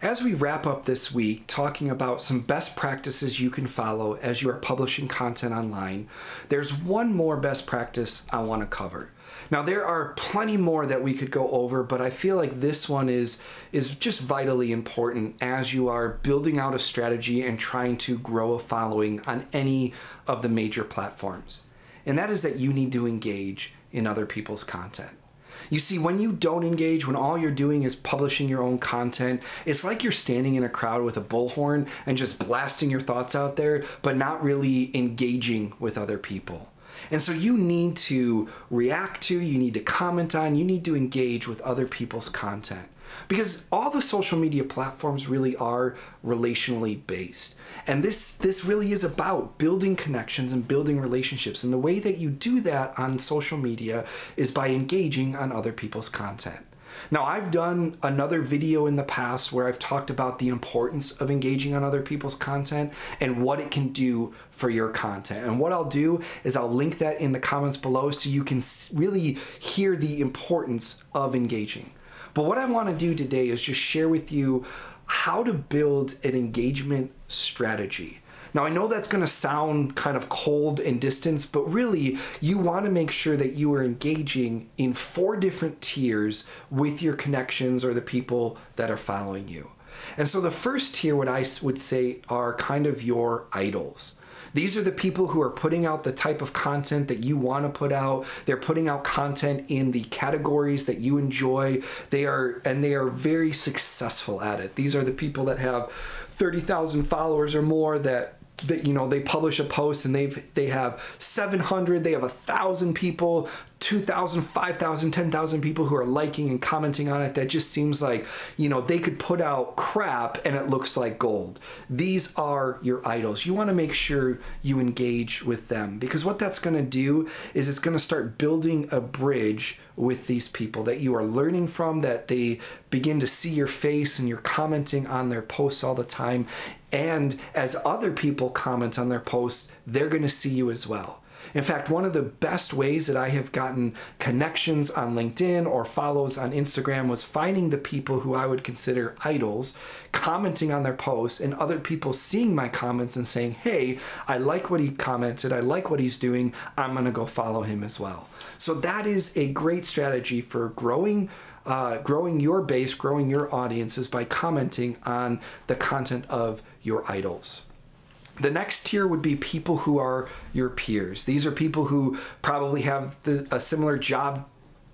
As we wrap up this week talking about some best practices you can follow as you are publishing content online, there's one more best practice I want to cover. Now, there are plenty more that we could go over, but I feel like this one is just vitally important as you are building out a strategy and trying to grow a following on any of the major platforms. And that is that you need to engage in other people's content. You see, when you don't engage, when all you're doing is publishing your own content, it's like you're standing in a crowd with a bullhorn and just blasting your thoughts out there, but not really engaging with other people. And so you need to react to, you need to comment on, you need to engage with other people's content. Because all the social media platforms really are relationally based. And this really is about building connections and building relationships. And the way that you do that on social media is by engaging on other people's content. Now, I've done another video in the past where I've talked about the importance of engaging on other people's content and what it can do for your content. And what I'll do is I'll link that in the comments below so you can really hear the importance of engaging. But what I want to do today is just share with you how to build an engagement strategy. Now, I know that's going to sound kind of cold and distant, but really you want to make sure that you are engaging in 4 different tiers with your connections or the people that are following you. And so the first tier, what I would say, are kind of your idols. These are the people who are putting out the type of content that you want to put out. They're putting out content in the categories that you enjoy. They are very successful at it. These are the people that have 30,000 followers or more that you know, they publish a post and they have 700, they have 1,000 people, 2,000, 5,000, 10,000 people who are liking and commenting on it. That just seems like, you know, they could put out crap and it looks like gold. These are your idols. You want to make sure you engage with them, because what that's going to do is it's going to start building a bridge with these people that you are learning from, that they begin to see your face and you're commenting on their posts all the time. And as other people comment on their posts, they're going to see you as well. In fact, one of the best ways that I have gotten connections on LinkedIn or follows on Instagram was finding the people who I would consider idols, commenting on their posts, and other people seeing my comments and saying, hey, I like what he commented, I like what he's doing, I'm going to go follow him as well. So that is a great strategy for growing your base, growing your audiences by commenting on the content of your idols. The next tier would be people who are your peers. These are people who probably have a similar job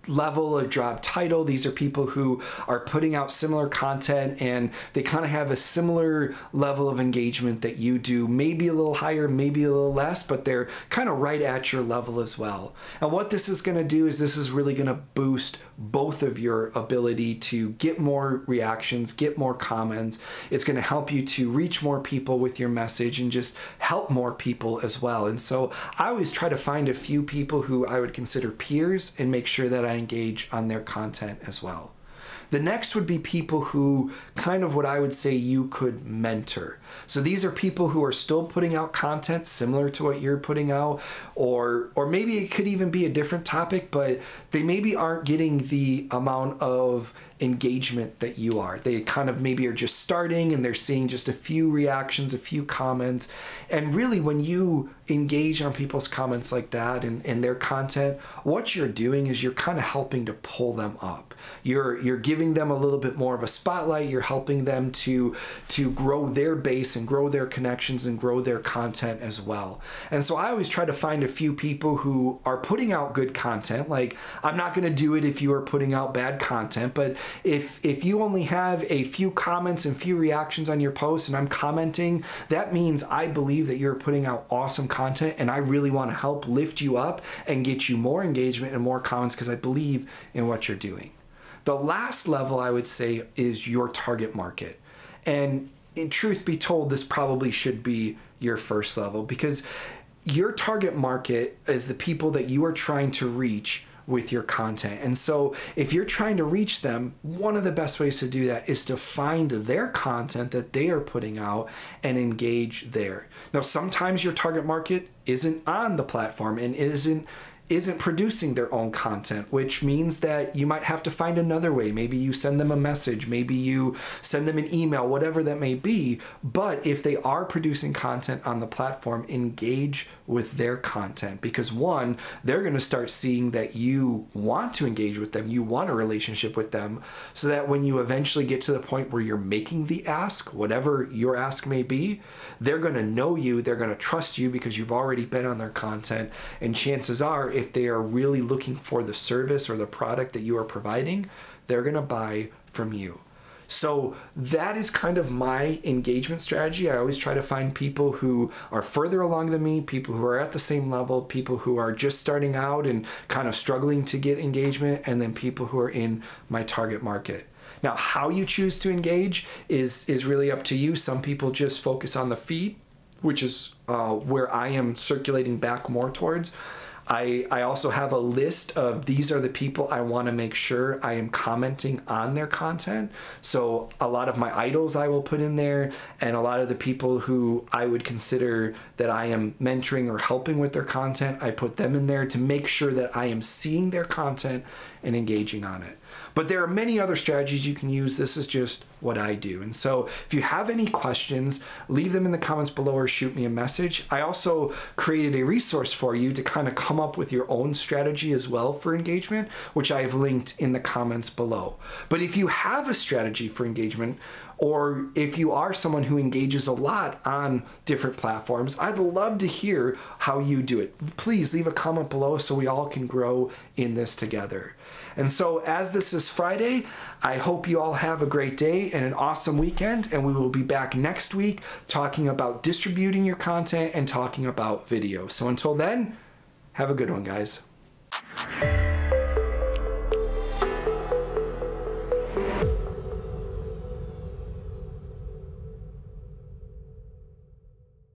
level, a job title. These are people who are putting out similar content and they kind of have a similar level of engagement that you do, maybe a little higher, maybe a little less, but they're kind of right at your level as well. And what this is going to do is this is really going to boost both of your ability to get more reactions, get more comments. It's going to help you to reach more people with your message and just help more people as well. And so I always try to find a few people who I would consider peers and make sure that I engage on their content as well. The next would be people who kind of what I would say you could mentor. So these are people who are still putting out content similar to what you're putting out, or maybe it could even be a different topic, but they maybe aren't getting the amount of engagement that you are. They kind of maybe are just starting and they're seeing just a few reactions, a few comments. And really when you engage on people's comments like that and their content, what you're doing is you're kind of helping to pull them up. You're giving them a little bit more of a spotlight. You're helping them to grow their base and grow their connections and grow their content as well. And so I always try to find a few people who are putting out good content. Like, I'm not going to do it if you are putting out bad content, but if you only have a few comments and few reactions on your post and I'm commenting, that means I believe that you're putting out awesome content and I really want to help lift you up and get you more engagement and more comments because I believe in what you're doing. The last level I would say is your target market. And in truth be told, this probably should be your first level, because your target market is the people that you are trying to reach with your content. And so if you're trying to reach them, one of the best ways to do that is to find their content that they are putting out and engage there. Now, sometimes your target market isn't on the platform and isn't isn't producing their own content, which means that you might have to find another way. Maybe you send them a message, maybe you send them an email, whatever that may be. But if they are producing content on the platform, engage with their content, because one, they're going to start seeing that you want to engage with them, you want a relationship with them, so that when you eventually get to the point where you're making the ask, whatever your ask may be, they're going to know you, they're going to trust you because you've already been on their content. And chances are, if they are really looking for the service or the product that you are providing, they're going to buy from you. So that is kind of my engagement strategy. I always try to find people who are further along than me, people who are at the same level, people who are just starting out and kind of struggling to get engagement, and then people who are in my target market. Now, how you choose to engage is really up to you. Some people just focus on the feed, which is where I am circulating back more towards. I also have a list of these are the people I want to make sure I am commenting on their content. So a lot of my idols I will put in there, and a lot of the people who I would consider that I am mentoring or helping with their content, I put them in there to make sure that I am seeing their content and engaging on it. But there are many other strategies you can use. This is just what I do. And so if you have any questions, leave them in the comments below or shoot me a message. I also created a resource for you to kind of come up with your own strategy as well for engagement, which I have linked in the comments below. But if you have a strategy for engagement, or if you are someone who engages a lot on different platforms, I'd love to hear how you do it. Please leave a comment below so we all can grow in this together. And so as this is Friday, I hope you all have a great day and an awesome weekend, and we will be back next week talking about distributing your content and talking about video. So until then, have a good one, guys.